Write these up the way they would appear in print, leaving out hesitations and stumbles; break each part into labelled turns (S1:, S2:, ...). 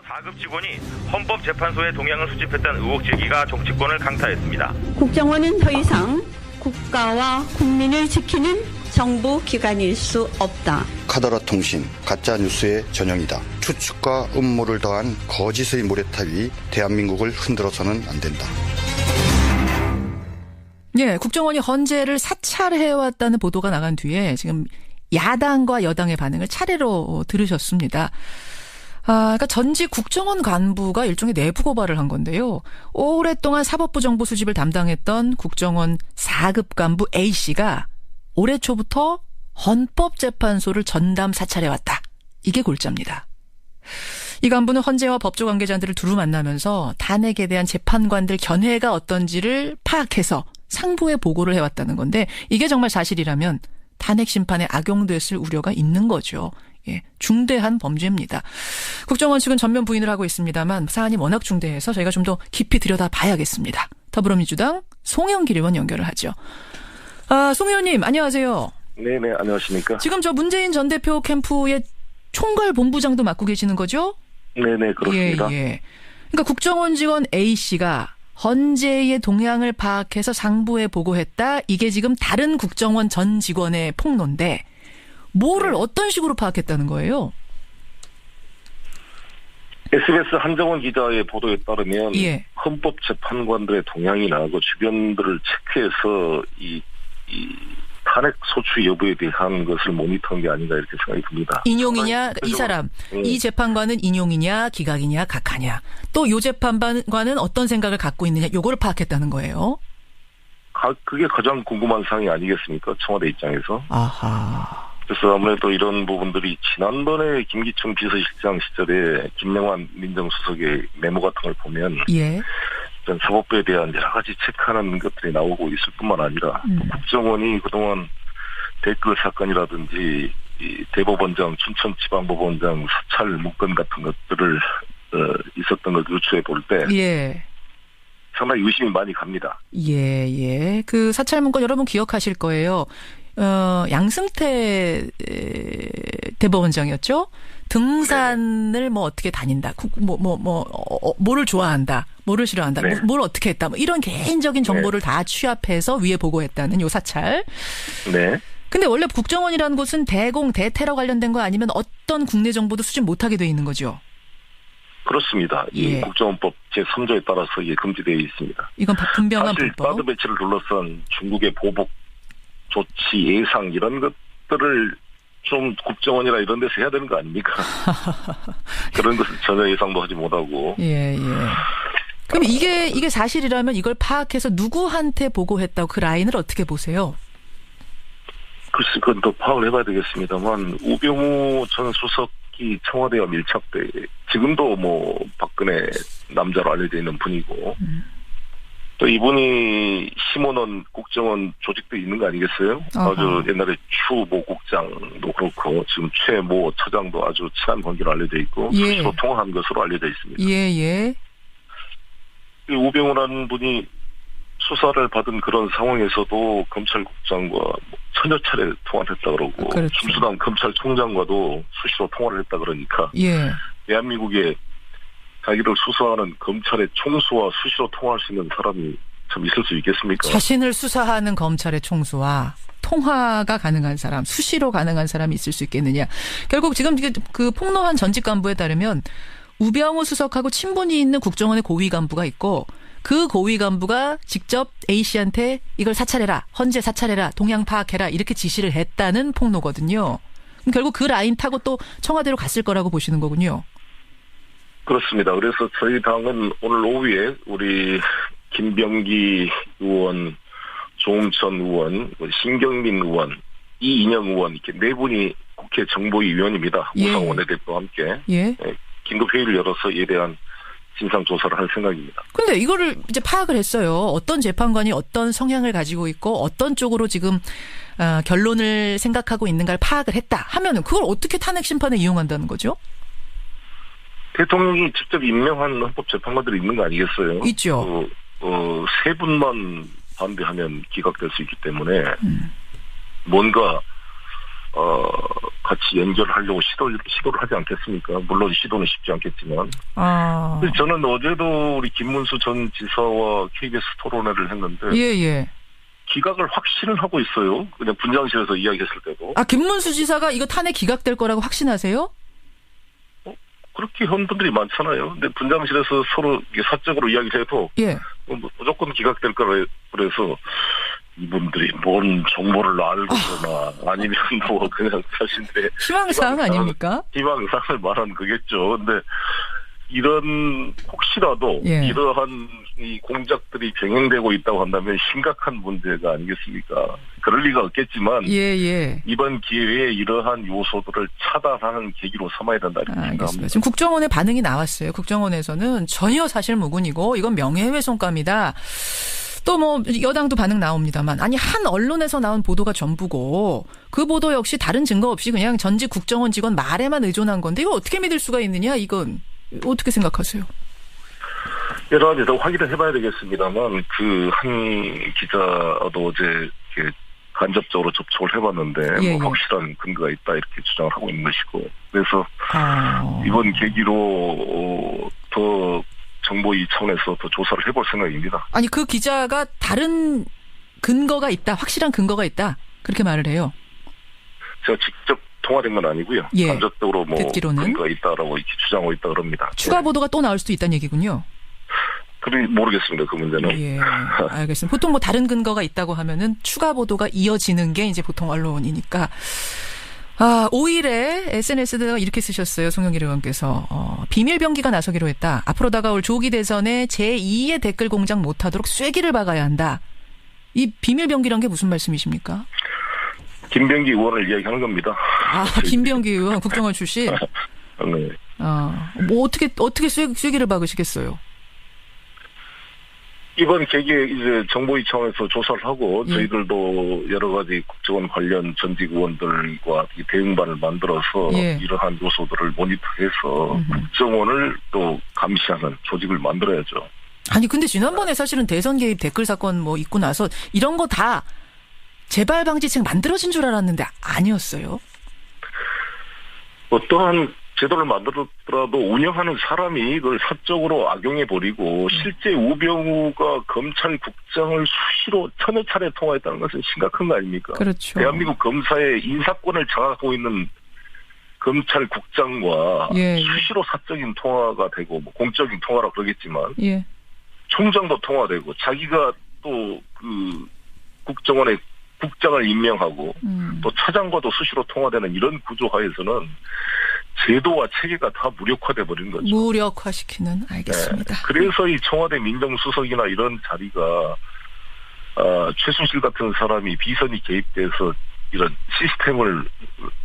S1: 4급 직원이 헌법재판소의 동향을 수집했다는 의혹 제기가 정치권을 강타했습니다.
S2: 국정원은 더 이상 국가와 국민을 지키는 정부 기관일 수 없다.
S3: 카더라 통신, 가짜뉴스의 전형이다. 추측과 음모를 더한 거짓의 모래탑이 대한민국을 흔들어서는 안 된다.
S4: 예, 국정원이 헌재를 사찰해왔다는 보도가 나간 뒤에 지금 야당과 여당의 반응을 차례로 들으셨습니다. 그러니까 전직 국정원 간부가 일종의 내부 고발을 한 건데요. 오랫동안 사법부 정보 수집을 담당했던 국정원 4급 간부 A씨가 올해 초부터 헌법재판소를 전담 사찰해왔다. 이게 골자입니다. 이 간부는 헌재와 법조 관계자들을 두루 만나면서 탄핵에 대한 재판관들 견해가 어떤지를 파악해서 상부에 보고를 해왔다는 건데 이게 정말 사실이라면 탄핵 심판에 악용됐을 우려가 있는 거죠. 예, 중대한 범죄입니다. 국정원 측은 전면 부인을 하고 있습니다만 사안이 워낙 중대해서 저희가 좀 더 깊이 들여다봐야겠습니다. 더불어민주당 송영길 의원 연결을 하죠. 송 의원님 안녕하세요.
S5: 네네, 안녕하십니까.
S4: 지금 저 문재인 전 대표 캠프의 총괄 본부장도 맡고 계시는 거죠?
S5: 네네, 그렇습니다.
S4: 예. 그러니까 국정원 직원 A씨가 헌재의 동향을 파악해서 상부에 보고했다. 이게 지금 다른 국정원 전 직원의 폭로인데 뭐를 어떤 식으로 파악했다는 거예요?
S5: SBS 한정원 기자의 보도에 따르면
S4: 예.
S5: 헌법재판관들의 동향이 나고 주변들을 체크해서 이 탄핵 소추 여부에 대한 것을 모니터한 게 아닌가 이렇게 생각이 듭니다.
S4: 인용이냐 이 사람 이 재판관은 인용이냐 기각이냐 각하냐 또 요 재판관은 어떤 생각을 갖고 있느냐 요거를 파악했다는 거예요.
S5: 그게 가장 궁금한 사항이 아니겠습니까? 청와대 입장에서.
S4: 아하.
S5: 그래서 아무래도 이런 부분들이 지난번에 김기춘 비서실장 시절에 김명환 민정수석의 메모 같은 걸 보면
S4: 예.
S5: 사법부에 대한 여러 가지 체크하는 것들이 나오고 있을 뿐만 아니라 국정원이 그동안 댓글 사건이라든지 이 대법원장, 춘천지방법원장 사찰 문건 같은 것들을 있었던 걸 유추해 볼 때
S4: 예.
S5: 상당히 의심이 많이 갑니다.
S4: 예. 그 사찰 문건 여러분 기억하실 거예요. 양승태 대법원장이었죠. 등산을 뭐 어떻게 다닌다. 뭐를 좋아한다. 뭐를 싫어한다.
S5: 네.
S4: 뭘 어떻게 했다. 뭐 이런 개인적인 정보를 다 취합해서 위에 보고했다는 요 사찰.
S5: 네.
S4: 근데 원래 국정원이라는 곳은 대공, 대테러 관련된 거 아니면 어떤 국내 정보도 수집 못하게 돼 있는 거죠.
S5: 그렇습니다.
S4: 예.
S5: 이 국정원법 제3조에 따라서 이게 금지되어 있습니다.
S4: 이건 분명한
S5: 사실
S4: 불법.
S5: 사드 배치를 둘러싼 중국의 보복 조치 예상 이런 것들을 좀 국정원이나 이런 데서 해야 되는 거 아닙니까? 그런 것을 전혀 예상도 하지 못하고.
S4: 예. 그럼 이게 사실이라면 이걸 파악해서 누구한테 보고했다고 그 라인을 어떻게 보세요?
S5: 글쎄, 그건 더 파악을 해봐야 되겠습니다만, 우병우 전 수석이 청와대와 밀착돼, 지금도 뭐, 박근혜 남자로 알려져 있는 분이고, 또 이분이 심어놓은 국정원 조직도 있는 거 아니겠어요?
S4: 어허.
S5: 아주 옛날에 추모 국장도 그렇고, 지금 최모 처장도 아주 친한 관계로 알려져 있고,
S4: 예.
S5: 수시로 통화한 것으로 알려져 있습니다.
S4: 예.
S5: 이 우병우라는 분이 수사를 받은 그런 상황에서도 검찰국장과 천여 차례 통화를 했다 그러고
S4: 그렇죠.
S5: 김수남 검찰총장과도 수시로 통화를 했다 그러니까
S4: 예.
S5: 대한민국에 자기를 수사하는 검찰의 총수와 수시로 통화할 수 있는 사람이 참 있을 수 있겠습니까?
S4: 자신을 수사하는 검찰의 총수와 통화가 가능한 사람, 수시로 가능한 사람이 있을 수 있겠느냐. 결국 지금 그 폭로한 전직 간부에 따르면 우병우 수석하고 친분이 있는 국정원의 고위 간부가 있고 그 고위 간부가 직접 A씨한테 이걸 사찰해라, 헌재 사찰해라, 동향 파악해라 이렇게 지시를 했다는 폭로거든요. 그럼 결국 그 라인 타고 또 청와대로 갔을 거라고 보시는 거군요.
S5: 그렇습니다. 그래서 저희 당은 오늘 오후에 우리 김병기 의원, 조홍천 의원, 신경민 의원, 이인영 의원 이렇게 네 분이 국회 정보위 위원입니다.
S4: 예.
S5: 우상 원내대표와 함께
S4: 예.
S5: 긴급 회의를 열어서 이에 대한 진상 조사를 할 생각입니다.
S4: 근데 이거를 이제 파악을 했어요. 어떤 재판관이 어떤 성향을 가지고 있고 어떤 쪽으로 지금 결론을 생각하고 있는가를 파악을 했다 하면은 그걸 어떻게 탄핵 심판에 이용한다는 거죠?
S5: 대통령이 직접 임명한 헌법재판관들이 있는 거 아니겠어요?
S4: 있죠.
S5: 세 분만 반대하면 기각될 수 있기 때문에 뭔가 같이 연결하려고 시도를 하지 않겠습니까? 물론 시도는 쉽지 않겠지만.
S4: 아.
S5: 저는 어제도 우리 김문수 전 지사와 KBS 토론회를 했는데.
S4: 예.
S5: 기각을 확신을 하고 있어요. 그냥 분장실에서 이야기했을 때도.
S4: 아, 김문수 지사가 이거 탄핵 기각될 거라고 확신하세요?
S5: 그렇게 한 분들이 많잖아요. 근데 분장실에서 서로 사적으로 이야기를 해도.
S4: 예.
S5: 무조건 기각될 거라 그래서 이분들이 뭔 정보를 알고 그러나 아니면 뭐 그냥 자신들의
S4: 희망사항 아닙니까?
S5: 희망사항을 말한 거겠죠. 근데 이런 혹시라도 이러한 이 공작들이 병행되고 있다고 한다면 심각한 문제가 아니겠습니까? 그럴 리가 없겠지만 이번 기회에 이러한 요소들을 차단하는 계기로 삼아야 된다 이렇게 생각합니다.
S4: 지금 국정원의 반응이 나왔어요. 국정원에서는 전혀 사실무근이고 이건 명예훼손감이다. 또 뭐 여당도 반응 나옵니다만 아니 한 언론에서 나온 보도가 전부고 그 보도 역시 다른 증거 없이 그냥 전직 국정원 직원 말에만 의존한 건데 이거 어떻게 믿을 수가 있느냐 이건 어떻게 생각하세요?
S5: 여러 가지 더 확인을 해봐야 되겠습니다만 그 한 기자도 어제 이렇게 간접적으로 접촉을 해봤는데 뭐 확실한 근거가 있다 이렇게 주장을 하고 있는 것이고 그래서 이번 계기로 더 정보 이 차원에서 더 조사를 해볼 생각입니다.
S4: 아니 그 기자가 다른 근거가 있다, 확실한 근거가 있다 그렇게 말을 해요.
S5: 제가 직접 통화된 건 아니고요. 간접적으로 뭐 듣기로는 근거가 있다라고 이렇게 주장하고 있다 그럽니다.
S4: 추가 보도가 또 나올 수도 있다는 얘기군요.
S5: 그래 모르겠습니다. 그 문제는.
S4: 예, 알겠습니다. 보통 뭐 다른 근거가 있다고 하면은 추가 보도가 이어지는 게 이제 보통 언론이니까. 5일에 SNS에다가 이렇게 쓰셨어요. 송영길 의원께서. 비밀병기가 나서기로 했다. 앞으로 다가올 조기 대선에 제2의 댓글 공작 못하도록 쐐기를 박아야 한다. 이 비밀병기란 게 무슨 말씀이십니까?
S5: 김병기 의원을 이야기하는 겁니다.
S4: 김병기 의원 국정원 출신?
S5: 네.
S4: 뭐 어떻게 쐐기를 박으시겠어요?
S5: 이번 계기에 이제 정보위 차원에서 조사를 하고 저희들도 여러 가지 국정원 관련 전직 의원들과 대응반을 만들어서 이러한 요소들을 모니터해서 국정원을 또 감시하는 조직을 만들어야죠.
S4: 아니 근데 지난번에 사실은 대선 개입 댓글 사건 뭐 있고 나서 이런 거 다 재발 방지책 만들어진 줄 알았는데 아니었어요?
S5: 어떠한 제도를 만들었더라도 운영하는 사람이 이걸 사적으로 악용해버리고 실제 우병우가 검찰국장을 수시로 천여 차례 통화했다는 것은 심각한 거 아닙니까?
S4: 그렇죠.
S5: 대한민국 검사의 인사권을 장악하고 있는 검찰국장과 수시로 사적인 통화가 되고 뭐 공적인 통화라 그러겠지만 총장도 통화되고 자기가 또 그 국정원의 국장을 임명하고 또 차장과도 수시로 통화되는 이런 구조하에서는 제도와 체계가 다 무력화돼 버린 거죠.
S4: 무력화시키는 알겠습니다.
S5: 네. 그래서 이 청와대 민정수석이나 이런 자리가 최순실 같은 사람이 비선이 개입돼서 이런 시스템을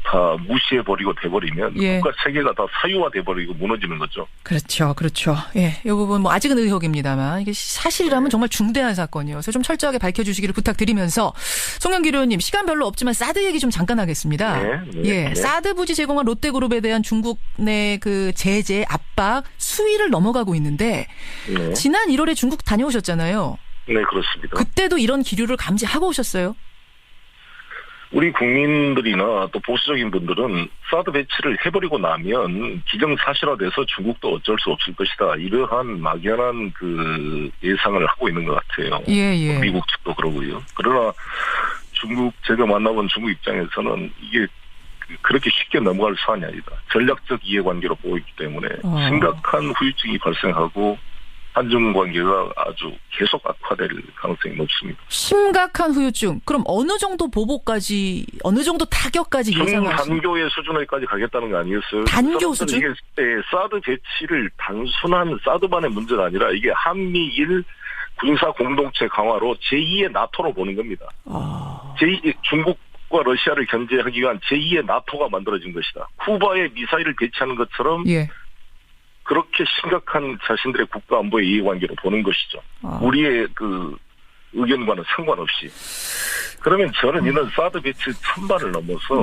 S5: 다 무시해버리고 돼버리면 국가 체계가 다 사유화돼버리고 무너지는 거죠.
S4: 그렇죠. 이 부분 뭐 아직은 의혹입니다만 이게 사실이라면 정말 중대한 사건이어서 좀 철저하게 밝혀주시기를 부탁드리면서 송영길 의원님 시간 별로 없지만 사드 얘기 좀 잠깐 하겠습니다. 사드 부지 제공한 롯데그룹에 대한 중국 내 그 제재 압박 수위를 넘어가고 있는데 지난 1월에 중국 다녀오셨잖아요.
S5: 네, 그렇습니다.
S4: 그때도 이런 기류를 감지하고 오셨어요?
S5: 우리 국민들이나 또 보수적인 분들은 사드 배치를 해버리고 나면 기정사실화돼서 중국도 어쩔 수 없을 것이다. 이러한 막연한 그 예상을 하고 있는 것 같아요. 미국 측도 그러고요. 그러나 제가 만나본 중국 입장에서는 이게 그렇게 쉽게 넘어갈 사안이 아니다. 전략적 이해관계로 보고 있기 때문에 심각한 후유증이 발생하고 한중 관계가 아주 계속 악화될 가능성이 높습니다. 심각한
S4: 후유증. 그럼 어느 정도 보복까지, 어느 정도 타격까지 예상하십니까?
S5: 단교의 수준에까지 가겠다는 거 아니겠어요?
S4: 단교 수준?
S5: 이게 사드 배치를 단순한 사드만의 문제가 아니라 이게 한미일 군사 공동체 강화로 제2의 나토로 보는 겁니다. 중국과 러시아를 견제하기 위한 제2의 나토가 만들어진 것이다. 쿠바에 미사일을 배치하는 것처럼 그렇게 심각한 자신들의 국가 안보의 이해관계로 보는 것이죠. 우리의 그 의견과는 상관없이. 그러면 저는 이런 사드 배치 천반을 넘어서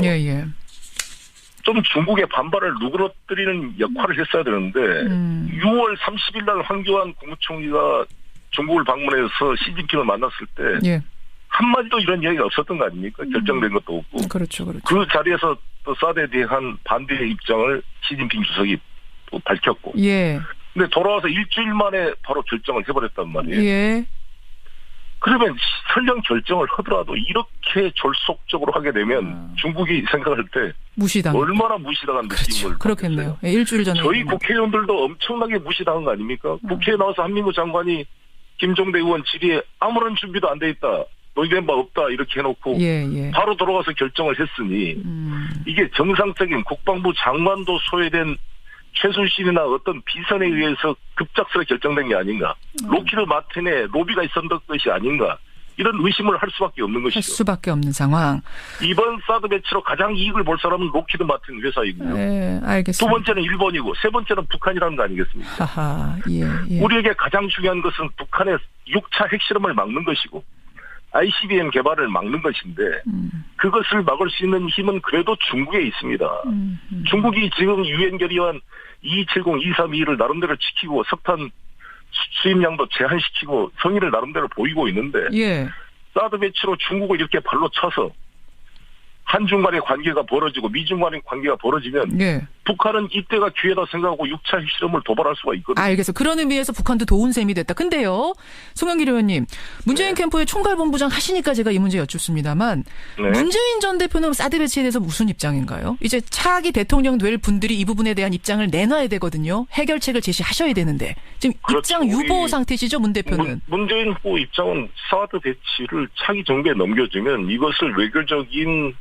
S5: 좀 중국의 반발을 누그러뜨리는 역할을 했어야 되는데 6월 30일 날 황교안 국무총리가 중국을 방문해서 시진핑을 만났을 때 한마디도 이런 이야기가 없었던 거 아닙니까? 결정된 것도 없고.
S4: 그렇죠.
S5: 그 자리에서 또 또 사드에 대한 반대의 입장을 시진핑 주석이 또 밝혔고.
S4: 예.
S5: 근데 돌아와서 일주일 만에 바로 결정을 해버렸단 말이에요.
S4: 예.
S5: 그러면 설령 결정을 하더라도 이렇게 졸속적으로 하게 되면 중국이 생각할 때
S4: 무시당.
S5: 얼마나 무시당한 느낌을
S4: 그렇겠네요. 예, 일주일 전에.
S5: 저희 국회의원들도 엄청나게 무시당한 거 아닙니까? 국회에 나와서 한민구 장관이 김종대 의원 질의에 아무런 준비도 안 돼 있다. 논의된 바 없다. 이렇게 해놓고
S4: 예.
S5: 바로 들어가서 결정을 했으니 이게 정상적인 국방부 장관도 소외된 최순실이나 어떤 비선에 의해서 급작스레 결정된 게 아닌가. 로키드 마틴의 로비가 있었던 것이 아닌가. 이런 의심을 할 수밖에 없는
S4: 할
S5: 것이죠.
S4: 수밖에 없는 상황.
S5: 이번 사드 배치로 가장 이익을 볼 사람은 로키드 마틴 회사이고요.
S4: 네, 알겠습니다.
S5: 두 번째는 일본이고 세 번째는 북한이라는 거 아니겠습니까?
S4: 하하, 예.
S5: 우리에게 가장 중요한 것은 북한의 6차 핵실험을 막는 것이고 ICBM 개발을 막는 것인데 그것을 막을 수 있는 힘은 그래도 중국에 있습니다. 중국이 지금 유엔 결의안 2270, 232를 나름대로 지키고 석탄 수입량도 제한시키고 성의를 나름대로 보이고 있는데
S4: 예.
S5: 사드 배치로 중국을 이렇게 발로 쳐서 한중 간의 관계가 벌어지고 미중 간의 관계가 벌어지면
S4: 예.
S5: 북한은 이때가 기회다 생각하고 6차 핵실험을 도발할 수가 있거든요.
S4: 알겠어. 그런 의미에서 북한도 도운 셈이 됐다. 근데요. 송영길 의원님. 문재인 캠프의 총괄본부장 하시니까 제가 이 문제 여쭙습니다만
S5: 네.
S4: 문재인 전 대표는 사드 배치에 대해서 무슨 입장인가요? 이제 차기 대통령 될 분들이 이 부분에 대한 입장을 내놔야 되거든요. 해결책을 제시하셔야 되는데. 지금
S5: 그렇죠.
S4: 입장 유보 상태시죠, 문 대표는.
S5: 문재인 후보 입장은 사드 배치를 차기 정부에 넘겨주면 이것을 외교적인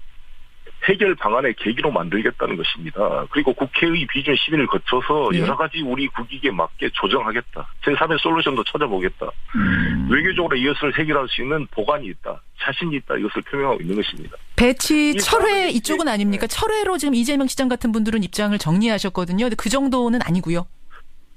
S5: 해결 방안의 계기로 만들겠다는 것입니다. 그리고 국회의 비준 심의를 거쳐서
S4: 예.
S5: 여러 가지 우리 국익에 맞게 조정하겠다. 제3의 솔루션도 찾아보겠다. 외교적으로 이것을 해결할 수 있는 보관이 있다. 자신이 있다. 이것을 표명하고 있는 것입니다.
S4: 배치
S5: 이
S4: 철회
S5: 사드
S4: 이쪽은
S5: 배치,
S4: 아닙니까? 철회로 지금 이재명 시장 같은 분들은 입장을 정리하셨거든요. 근데 그 정도는 아니고요.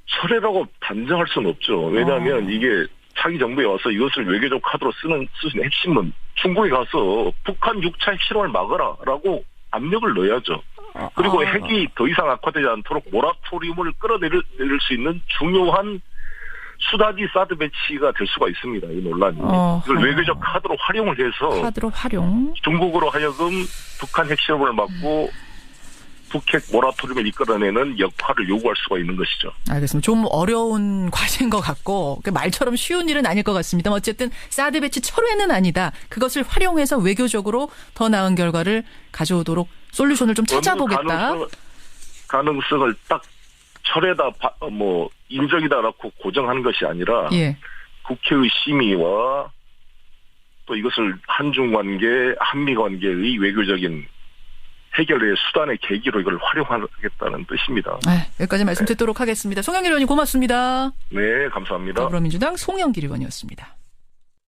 S5: 철회라고 단정할 수는 없죠. 왜냐하면 이게 차기 정부에 와서 이것을 외교적 카드로 쓰는 핵심은 중국에 가서 북한 6차 핵실험을 막아라라고 압력을 넣어야죠. 그리고 핵이 더 이상 악화되지 않도록 모라토리움을 끌어내릴 수 있는 중요한 수단이 사드 배치가 될 수가 있습니다. 이 논란이. 이걸 외교적 카드로 활용을 해서
S4: 카드로 활용.
S5: 중국으로 하여금 북한 핵실험을 막고 북핵 모라토리움을 이끌어내는 역할을 요구할 수가 있는 것이죠.
S4: 알겠습니다. 좀 어려운 과제인 것 같고 말처럼 쉬운 일은 아닐 것 같습니다. 어쨌든 사드 배치 철회는 아니다. 그것을 활용해서 외교적으로 더 나은 결과를 가져오도록 솔루션을 좀 찾아보겠다.
S5: 가능성을 딱 철회다 인정이다라고 고정하는 것이 아니라
S4: 예. 국회의
S5: 심의와 또 이것을 한중 관계, 한미 관계의 외교적인 해결의 수단의 계기로 이걸 활용하겠다는 뜻입니다.
S4: 여기까지 말씀 듣도록 하겠습니다. 송영길 의원님 고맙습니다.
S5: 네, 감사합니다.
S4: 더불어민주당 송영길 의원이었습니다.